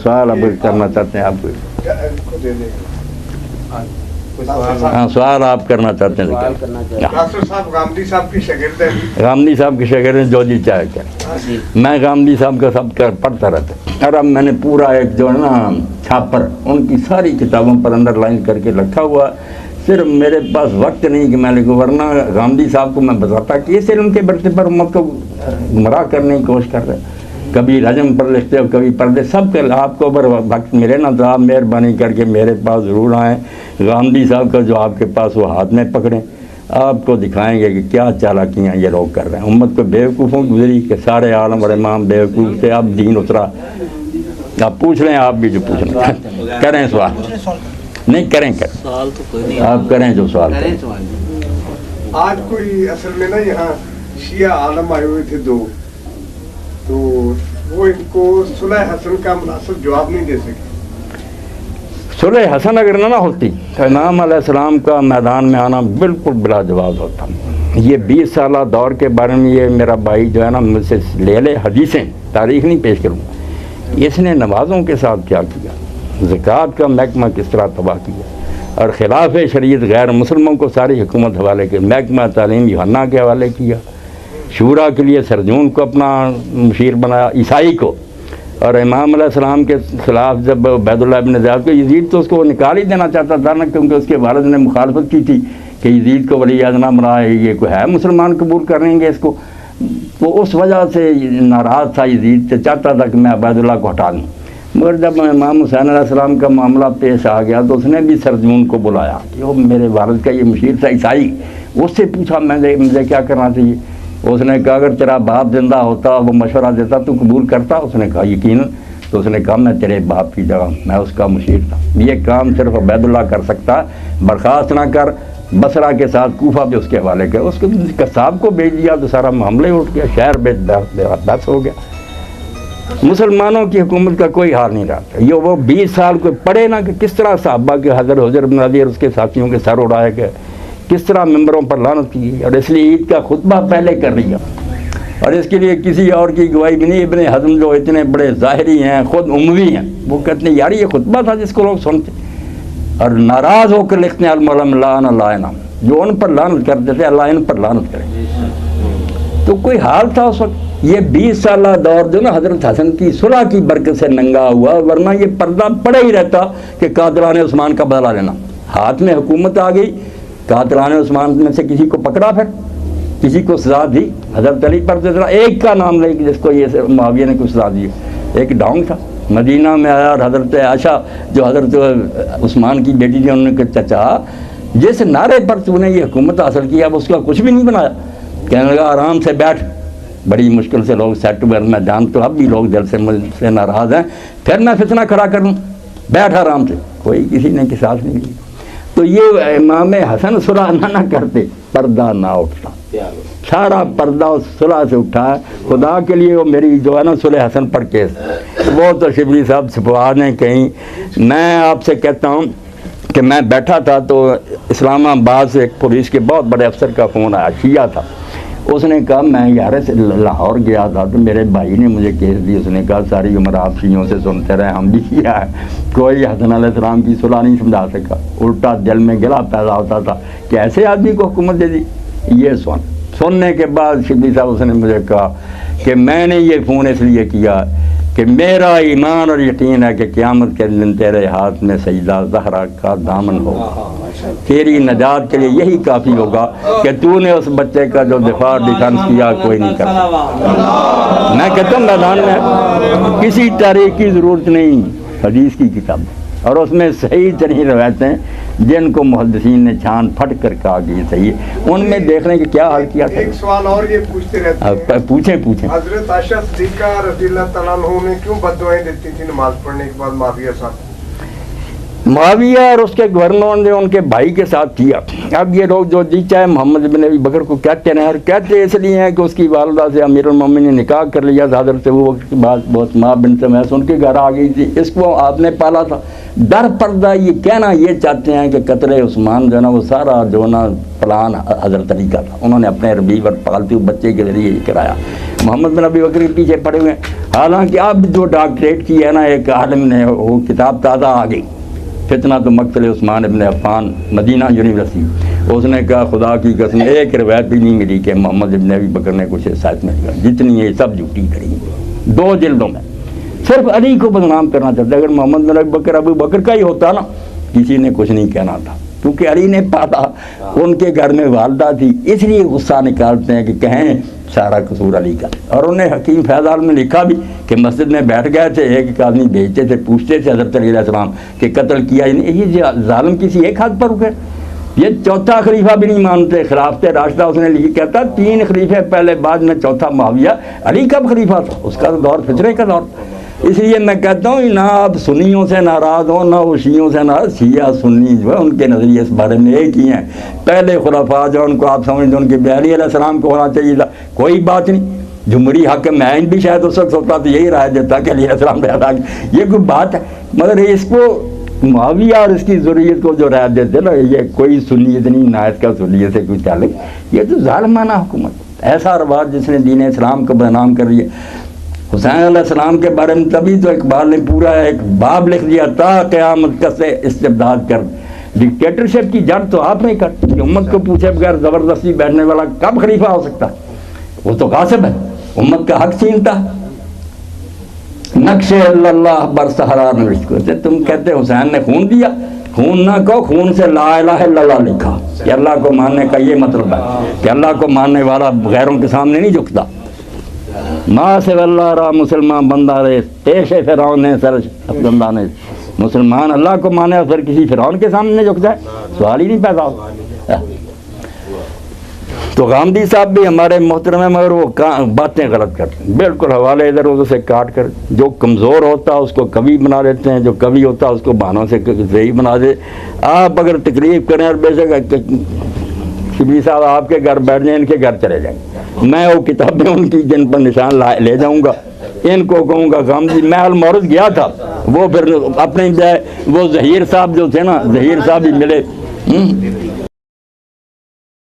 سوال اب کرنا چاہتے ہیں آپ ہاں سوال آپ کرنا چاہتے ہیں ڈاکٹر صاحب غامدی صاحب کی شاگرد ہے. غامدی صاحب کے شاگرد جو جی چاہے کیا میں غامدی صاحب کا سب کا پڑھتا رہتا. اور اب میں نے پورا ایک جو ہے نا چھاپر ان کی ساری کتابوں پر انڈر لائن کر کے رکھا ہوا. صرف میرے پاس وقت نہیں کہ میں لکھوں, ورنہ غامدی صاحب کو میں بتاتا کہ اس علم کے برتے پر امت کو گمراہ کرنے کی کوشش کر رہے. کبھی رجم پر لکھتے ہو, کبھی پردے, سب کے آپ کو اگر وقت ملے نا تو آپ مہربانی کر کے میرے پاس ضرور آئیں. غامدی صاحب کا جو آپ کے پاس وہ ہاتھ میں پکڑیں, آپ کو دکھائیں گے کہ کیا چالاکیاں یہ لوگ کر رہے ہیں. امت کو بیوقوفوں کی گزری کہ سارے عالم اور امام بیوقوف تھے, اب دین اترا. آپ پوچھ لیں, آپ بھی جو پوچھنا کریں سوال نہیں کریں آپ کریں جو سوال کریں. آج کوئی اصل میں نا یہاں شیعہ عالم آئے ہوئے تھے دو, تو وہ ان کو صلح حسن کا مناسب جواب نہیں دے سکے. صلح حسن اگر نہ ہوتی تو امام علیہ السلام کا میدان میں آنا بالکل بلا جواز ہوتا. یہ 20 سالہ دور کے بارے میں یہ میرا بھائی جو ہے نا مجھ سے لے لے حدیثیں, تاریخ نہیں پیش کروں. اس نے نمازوں کے ساتھ کیا کیا, زکوٰۃ کا محکمہ کس طرح تباہ کیا, اور خلاف شریعت غیر مسلموں کو ساری حکومت حوالے کی, محکمہ تعلیم یوحنا کے حوالے کیا, شورا کے لیے سرجون کو اپنا مشیر بنایا, عیسائی کو. اور امام علیہ السلام کے خلاف جب عبید اللہ ابن زیاد کو, یزید تو اس کو نکال ہی دینا چاہتا تھا نا, کیونکہ اس کے والد نے مخالفت کی تھی کہ یزید کو ولی اعظم بنا ہے, یہ کوئی ہے مسلمان قبول کریں گے اس کو. تو اس وجہ سے ناراض تھا یزید سے, چاہتا تھا کہ میں عبید اللہ کو ہٹا دوں. مگر جب امام حسین علیہ السلام کا معاملہ پیش آ گیا تو اس نے بھی سرجون کو بلایا کہ وہ میرے والد کا یہ مشیر تھا عیسائی. اس سے پوچھا مجھے کیا کرنا چاہیے. اس نے کہا اگر تیرا باپ زندہ ہوتا, وہ مشورہ دیتا تو قبول کرتا. اس نے کہا یقیناً. تو اس نے کہا میں تیرے باپ کی جگہ میں اس کا مشیر تھا, یہ کام صرف عبید اللہ کر سکتا, برخاست نہ کر. بصرہ کے ساتھ کوفہ بھی اس کے حوالے کیا, اس کے قصاب کو بھیج دیا تو سارا معاملہ ہی اٹھ گیا, شہر بحث ہو گیا. مسلمانوں کی حکومت کا کوئی حال نہیں رہتا. یہ وہ 20 سال کوئی پڑھے نا کہ کس طرح صحابہ کے حضرت حجر بن علی اور اس کے ساتھیوں کے سر اڑائے گئے, کس طرح ممبروں پر لعنت کی گئی, اور اس لیے عید کا خطبہ پہلے کر لیا. اور اس کے لیے کسی اور کی گواہی بھی نہیں. ابن حزم جو اتنے بڑے ظاہری ہیں, خود اموی ہیں, وہ کہتے ہیں یار یہ خطبہ تھا جس کو لوگ سنتے, اور ناراض ہو کر لکھتے ہیں الملم لعن اللہ, جو ان پر لعنت کرتے تھے اللہ ان پر لعنت کرے. تو کوئی حال تھا اس وقت. یہ 20 سالہ دور جو نا حضرت حسن کی صلح کی برکت سے ننگا ہوا, ورنہ یہ پردہ پڑا ہی رہتا کہ قاتلان عثمان کا بدلہ لینا. ہاتھ میں حکومت آ گئی, قاتلان عثمان میں سے کسی کو پکڑا, پھر کسی کو سزا دی. حضرت علی پر ایک کا نام لے جس کو یہ معاویہ نے کچھ سزا دی. ایک ڈانگ تھا, مدینہ میں آیا, اور حضرت عائشہ جو حضرت عثمان کی بیٹی تھی, انہوں نے کہا چچا جس نعرے پر تو نے یہ حکومت حاصل کی اب اس کا کچھ بھی نہیں بنایا. کہنے لگا آرام سے بیٹھ, بڑی مشکل سے لوگ سیٹ ہوئے, میں جانتا ہوں اب بھی لوگ دل سے مجھ سے ناراض ہیں, پھر میں فتنہ کھڑا کروں, بیٹھ آرام سے. کوئی کسی نے قصاص نہیں لی. تو یہ امام حسن صلح نہ کرتے, پردہ نہ اٹھتا, سارا پردہ صلح سے اٹھا ہے. خدا کے لیے وہ میری جو ہے نا صلح حسن پر کیس, وہ تو شبلی صاحب چھپوا دیں کہیں. میں آپ سے کہتا ہوں کہ میں بیٹھا تھا تو اسلام آباد سے ایک پولیس کے بہت بڑے افسر کا فون آیا, شیعہ تھا. اس نے کہا میں یار لاہور گیا تھا تو میرے بھائی نے مجھے کیس دی. اس نے کہا ساری عمر آپ شیعوں سے سنتے رہے, ہم بھی کیا ہے, کوئی حسن علیہ السلام کی صلح نہیں سمجھا سکا. الٹا دل میں گلا پیدا ہوتا تھا کہ ایسے آدمی کو حکومت دے دی. یہ سننے کے بعد شبلی صاحب اس نے مجھے کہا کہ میں نے یہ فون اس لیے کیا کہ میرا ایمان اور یقین ہے کہ قیامت کے دن تیرے ہاتھ میں سیدہ زہرا کا دامن ہوگا, تیری نجات کے لیے یہی کافی ہوگا کہ تو نے اس بچے کا جو دفاع ڈیفنس کیا کوئی نہیں کرتا. میں کہتا ہوں میدان میں کسی تاریخ کی ضرورت نہیں, حدیث کی کتاب, اور اس میں صحیح ترین روایتیں جن کو محدثین نے چھان پھٹ کر کہا کہ یہ صحیح ہے, ان میں دیکھنے کہ کیا حال کیا تھا. ایک سوال اور یہ پوچھتے رہتے ہیں, پوچھیں. حضرت عائشہ صدیقہ رضی اللہ تعالیٰ عنہ نے کیوں بد دعائیں دیتی تھی نماز پڑھنے کے بعد معاویہ صاحب؟ معاویہ اور اس کے گورنر نے ان کے بھائی کے ساتھ کیا. اب یہ لوگ جو جی چاہے محمد بن ابی بکر کو کہتے ہیں اور کہتے اس لیے ہیں کہ اس کی والدہ سے امیر المومنین نے نکاح کر لیا تھا حضرت ابو بکر کے بعد بہت ماں بنت سمیس ان کے گھر آ گئی تھی, اس کو آپ نے پالا تھا. در پردہ یہ کہنا یہ چاہتے ہیں کہ قتل عثمان جو ہے نا وہ سارا جو نا پلان حضرت علی کا تھا, انہوں نے اپنے ربیع اور پالتو بچے کے ذریعے یہ کرایا. محمد بن ابی بکر کے پیچھے پڑے ہوئے ہیں. حالانکہ اب جو ڈاکٹریٹ کی ہے نا ایک عالم نے وہ کتاب تازہ آ گئی, فتنہ تو مقتل عثمان ابن عفان مدینہ یونیورسٹی, اس نے کہا خدا کی قسم ایک روایت بھی نہیں ملی کہ محمد ابن ابی بکر نے کچھ ساتھ میں لیا, جتنی یہ سب جھوٹی کری 2 جلدوں میں. صرف علی کو بدنام کرنا چاہتا ہے. اگر محمد بن ابی بکر ابو بکر کا ہی ہوتا نا کسی نے کچھ نہیں کہنا تھا, کیونکہ علی نے پالا ان کے گھر میں والدہ تھی, اس لیے غصہ نکالتے ہیں کہ کہیں سارا قصور علی کا. اور انہیں حکیم فیض عالم نے لکھا بھی کہ مسجد میں بیٹھ گئے تھے, ایک آدمی بھیجتے تھے پوچھتے تھے حضرت علی علیہ السلام کہ قتل کیا ہی نہیں, یہ ظالم کسی ایک حد پر رکے. یہ چوتھا خلیفہ بھی نہیں مانتے, خلافت راشدہ اس نے لکھی کہتا 3 خلیفے پہلے بعد میں چوتھا معاویہ, علی کب خلیفہ تھا, اس کا دور فتنے کا دور. اس لیے میں کہتا ہوں نہ آپ سنیوں سے ناراض ہوں نہ وہ شیعوں سے ناراض. شیعہ سنی جو ہے ان کے نظریے اس بارے میں ایک ہی ہیں. پہلے خلفاء جو ان کو آپ سمجھتے ان کے علی علیہ السلام کو ہونا چاہیے تھا, کوئی بات نہیں. جمہوری حاکم معین بھی شاید اس وقت ہوتا تو یہی رائے دیتا کہ علی علیہ السلام پیدا کی, یہ کوئی بات ہے. مگر اس کو معاویہ اور اس کی ضروریت کو جو رائے دیتے نا یہ کوئی سنیت نہیں, نہ اس کا سنیت سے کوئی تعلق, یہ تو ظالمانہ حکومت, ایسا رواج جس نے دین اسلام کو بدنام کر دیا. حسین علیہ السلام کے بارے میں تبھی تو اقبال نے پورا ایک باب لکھ دیا تا قیامت کا سے استبداد کر. ڈکٹیٹرشپ کی جڑ تو آپ نے کر, امت کو پوچھے بغیر زبردستی بیٹھنے والا کب خلیفہ ہو سکتا, وہ تو غاصب ہے, امت کا حق چھینتا. نقش اللہ بر صحرا نوشت کو, تم کہتے حسین نے خون دیا, خون نہ کہو, خون سے لا الہ الا اللہ لکھا. کہ اللہ کو ماننے کا یہ مطلب ہے کہ اللہ کو ماننے والا غیروں کے سامنے نہیں جھکتا. ماں سے اللہ را مسلمان بندہ رہے پیش فرعون نے سر افغندہ نے, مسلمان اللہ کو مانے اور پھر کسی فرعون کے سامنے جھک جائے, سوال ہی نہیں پیدا ہو. تو غامدی صاحب بھی ہمارے محترم ہیں مگر وہ باتیں غلط کرتے ہیں, بالکل حوالے ادھر ادھر سے کاٹ کر. جو کمزور ہوتا ہے اس کو کبھی بنا دیتے ہیں, جو کبھی ہوتا ہے اس کو بہانوں سے صحیح بنا دے. آپ اگر تکلیف کریں اور بے شک شبلی صاحب آپ کے گھر بیٹھ جائیں, ان کے گھر چلے جائیں, میں وہ کتابیں ان کی جن پر نشان لے جاؤں گا, ان کو کہوں گا غامدی. میں المورد گیا تھا, وہ پھر اپنے وہ ظہیر صاحب جو تھے نا, ظہیر صاحب ہی ملے